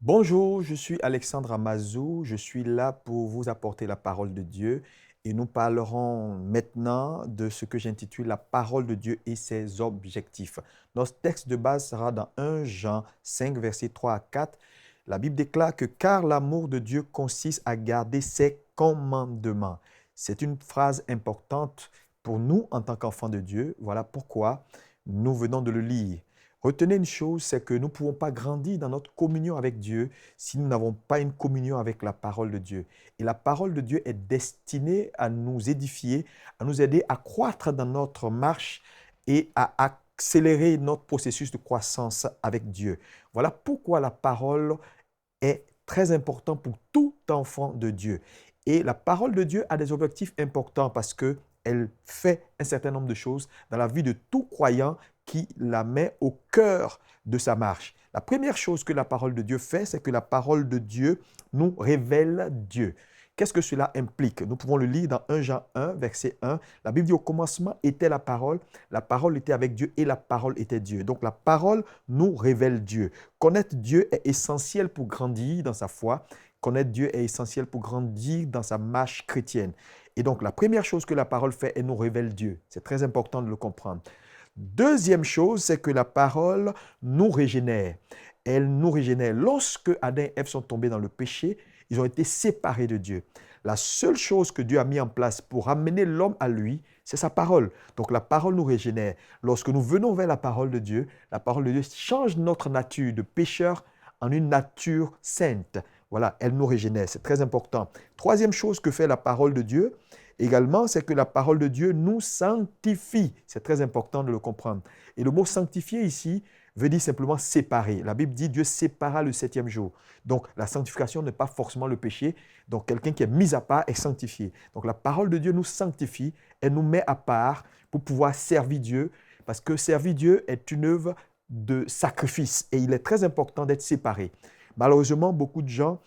Bonjour, je suis Alexandre Amazou. Je suis là pour vous apporter la parole de Dieu et nous parlerons maintenant de ce que j'intitule la parole de Dieu et ses objectifs. Notre texte de base sera dans 1 Jean 5, versets 3 à 4. La Bible déclare que car l'amour de Dieu consiste à garder ses commandements. C'est une phrase importante pour nous en tant qu'enfants de Dieu. Voilà pourquoi nous venons de le lire. Retenez une chose, c'est que nous ne pouvons pas grandir dans notre communion avec Dieu si nous n'avons pas une communion avec la parole de Dieu. Et la parole de Dieu est destinée à nous édifier, à nous aider à croître dans notre marche et à accélérer notre processus de croissance avec Dieu. Voilà pourquoi la parole est très importante pour tout enfant de Dieu. Et la parole de Dieu a des objectifs importants parce qu'elle fait un certain nombre de choses dans la vie de tout croyant qui la met au cœur de sa marche. La première chose que la parole de Dieu fait, c'est que la parole de Dieu nous révèle Dieu. Qu'est-ce que cela implique? Nous pouvons le lire dans 1 Jean 1, verset 1. La Bible dit au commencement était la parole était avec Dieu et la parole était Dieu. Donc la parole nous révèle Dieu. Connaître Dieu est essentiel pour grandir dans sa foi. Connaître Dieu est essentiel pour grandir dans sa marche chrétienne. Et donc la première chose que la parole fait, elle nous révèle Dieu. C'est très important de le comprendre. Deuxième chose, c'est que la parole nous régénère. Elle nous régénère. Lorsque Adam et Ève sont tombés dans le péché, ils ont été séparés de Dieu. La seule chose que Dieu a mis en place pour amener l'homme à lui, c'est sa parole. Donc la parole nous régénère. Lorsque nous venons vers la parole de Dieu change notre nature de pécheur en une nature sainte. Voilà, elle nous régénère. C'est très important. Troisième chose que fait la parole de Dieu, également, c'est que la parole de Dieu nous sanctifie. C'est très important de le comprendre. Et le mot sanctifier ici veut dire simplement séparer. La Bible dit Dieu sépara le septième jour. Donc la sanctification n'est pas forcément le péché. Donc quelqu'un qui est mis à part est sanctifié. Donc la parole de Dieu nous sanctifie, elle nous met à part pour pouvoir servir Dieu, parce que servir Dieu est une œuvre de sacrifice et il est très important d'être séparé. Malheureusement, beaucoup de gens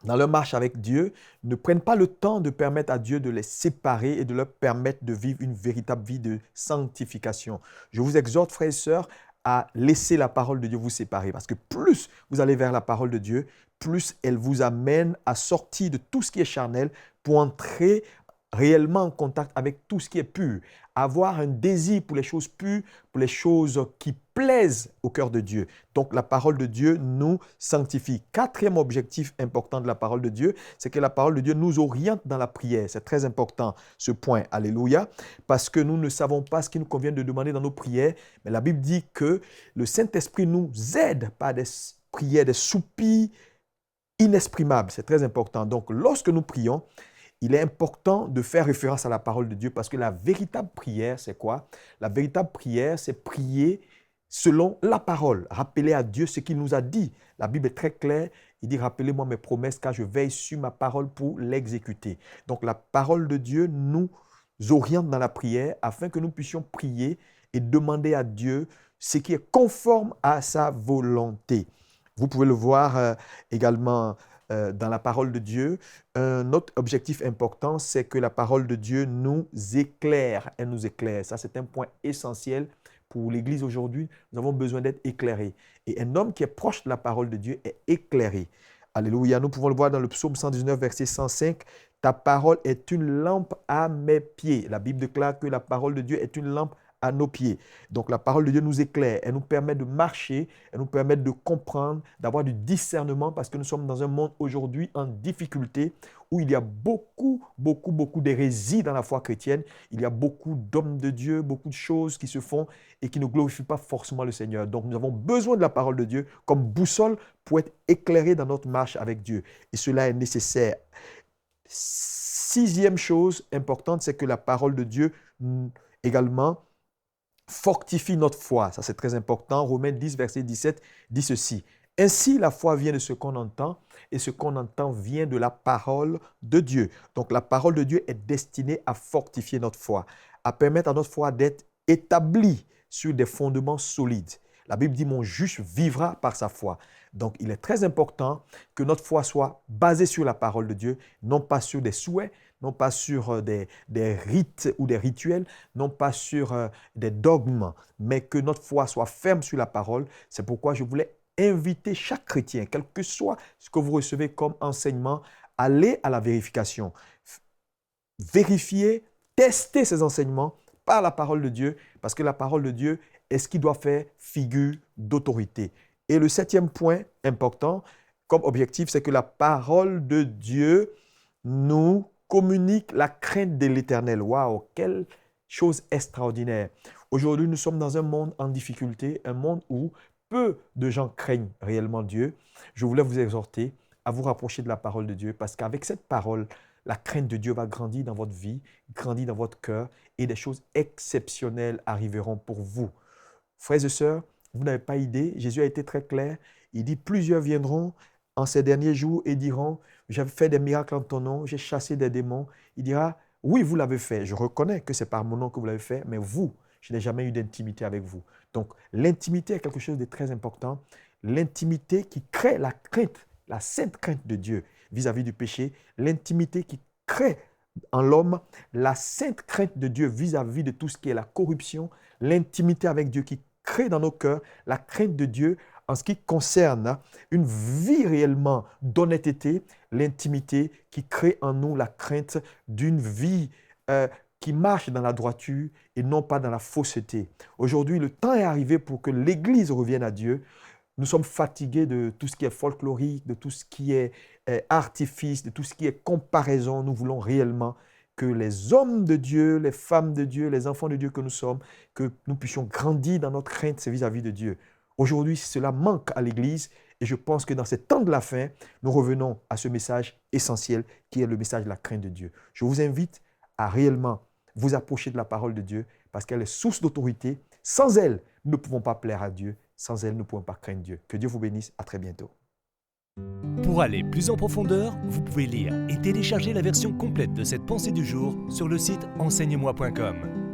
dans leur marche avec Dieu, ne prennent pas le temps de permettre à Dieu de les séparer et de leur permettre de vivre une véritable vie de sanctification. Je vous exhorte, frères et sœurs, à laisser la parole de Dieu vous séparer. Parce que plus vous allez vers la parole de Dieu, plus elle vous amène à sortir de tout ce qui est charnel pour entrer réellement en contact avec tout ce qui est pur. Avoir un désir pour les choses pures, pour les choses qui plaisent au cœur de Dieu. Donc la parole de Dieu nous sanctifie. Quatrième objectif important de la parole de Dieu, c'est que la parole de Dieu nous oriente dans la prière. C'est très important ce point. Alléluia. Parce que nous ne savons pas ce qu'il nous convient de demander dans nos prières. Mais la Bible dit que le Saint-Esprit nous aide par des prières, des soupirs inexprimables. C'est très important. Donc lorsque nous prions, il est important de faire référence à la parole de Dieu parce que la véritable prière, c'est quoi? La véritable prière, c'est prier selon la parole. Rappeler à Dieu ce qu'il nous a dit. La Bible est très claire. Il dit, rappelez-moi mes promesses car je veille sur ma parole pour l'exécuter. Donc la parole de Dieu nous oriente dans la prière afin que nous puissions prier et demander à Dieu ce qui est conforme à sa volonté. Vous pouvez le voir également dans la parole de Dieu. Un autre objectif important, c'est que la parole de Dieu nous éclaire. Elle nous éclaire. Ça, c'est un point essentiel pour l'Église aujourd'hui. Nous avons besoin d'être éclairés. Et un homme qui est proche de la parole de Dieu est éclairé. Alléluia. Nous pouvons le voir dans le psaume 119, verset 105. Ta parole est une lampe à mes pieds. La Bible déclare que la parole de Dieu est une lampe à nos pieds. Donc la parole de Dieu nous éclaire, elle nous permet de marcher, elle nous permet de comprendre, d'avoir du discernement parce que nous sommes dans un monde aujourd'hui en difficulté où il y a beaucoup d'hérésie dans la foi chrétienne. Il y a beaucoup d'hommes de Dieu, beaucoup de choses qui se font et qui ne glorifient pas forcément le Seigneur. Donc nous avons besoin de la parole de Dieu comme boussole pour être éclairés dans notre marche avec Dieu. Et cela est nécessaire. Sixième chose importante, c'est que la parole de Dieu également fortifie notre foi. Ça, c'est très important. Romains 10, verset 17 dit ceci. Ainsi, la foi vient de ce qu'on entend et ce qu'on entend vient de la parole de Dieu. Donc, la parole de Dieu est destinée à fortifier notre foi, à permettre à notre foi d'être établie sur des fondements solides. La Bible dit, mon juste vivra par sa foi. Donc, il est très important que notre foi soit basée sur la parole de Dieu, non pas sur des souhaits, non pas sur des rites ou des rituels, non pas sur des dogmes, mais que notre foi soit ferme sur la parole. C'est pourquoi je voulais inviter chaque chrétien, quel que soit ce que vous recevez comme enseignement, aller à la vérification. Vérifier, tester ces enseignements par la parole de Dieu, parce que la parole de Dieu est ce qui doit faire figure d'autorité. Et le 7e point important comme objectif, c'est que la parole de Dieu nous communique la crainte de l'Éternel. Waouh, quelle chose extraordinaire. Aujourd'hui, nous sommes dans un monde en difficulté, un monde où peu de gens craignent réellement Dieu. Je voulais vous exhorter à vous rapprocher de la parole de Dieu parce qu'avec cette parole, la crainte de Dieu va grandir dans votre vie, grandir dans votre cœur et des choses exceptionnelles arriveront pour vous. Frères et sœurs, vous n'avez pas idée, Jésus a été très clair. Il dit, plusieurs viendront en ces derniers jours et diront, j'ai fait des miracles en ton nom, j'ai chassé des démons. Il dira, oui, vous l'avez fait. Je reconnais que c'est par mon nom que vous l'avez fait, mais vous, je n'ai jamais eu d'intimité avec vous. Donc, l'intimité est quelque chose de très important. L'intimité qui crée la crainte, la sainte crainte de Dieu vis-à-vis du péché. L'intimité qui crée en l'homme la sainte crainte de Dieu vis-à-vis de tout ce qui est la corruption. L'intimité avec Dieu qui crée dans nos cœurs la crainte de Dieu en ce qui concerne une vie réellement d'honnêteté, l'intimité qui crée en nous la crainte d'une vie qui marche dans la droiture et non pas dans la fausseté. Aujourd'hui, le temps est arrivé pour que l'Église revienne à Dieu. Nous sommes fatigués de tout ce qui est folklorique, de tout ce qui est artifice, de tout ce qui est comparaison. Nous voulons réellement que les hommes de Dieu, les femmes de Dieu, les enfants de Dieu que nous sommes, que nous puissions grandir dans notre crainte vis-à-vis de Dieu. Aujourd'hui, cela manque à l'Église et je pense que dans ces temps de la fin, nous revenons à ce message essentiel qui est le message de la crainte de Dieu. Je vous invite à réellement vous approcher de la parole de Dieu parce qu'elle est source d'autorité. Sans elle, nous ne pouvons pas plaire à Dieu. Sans elle, nous ne pouvons pas craindre Dieu. Que Dieu vous bénisse. À très bientôt. Pour aller plus en profondeur, vous pouvez lire et télécharger la version complète de cette pensée du jour sur le site enseigne-moi.com.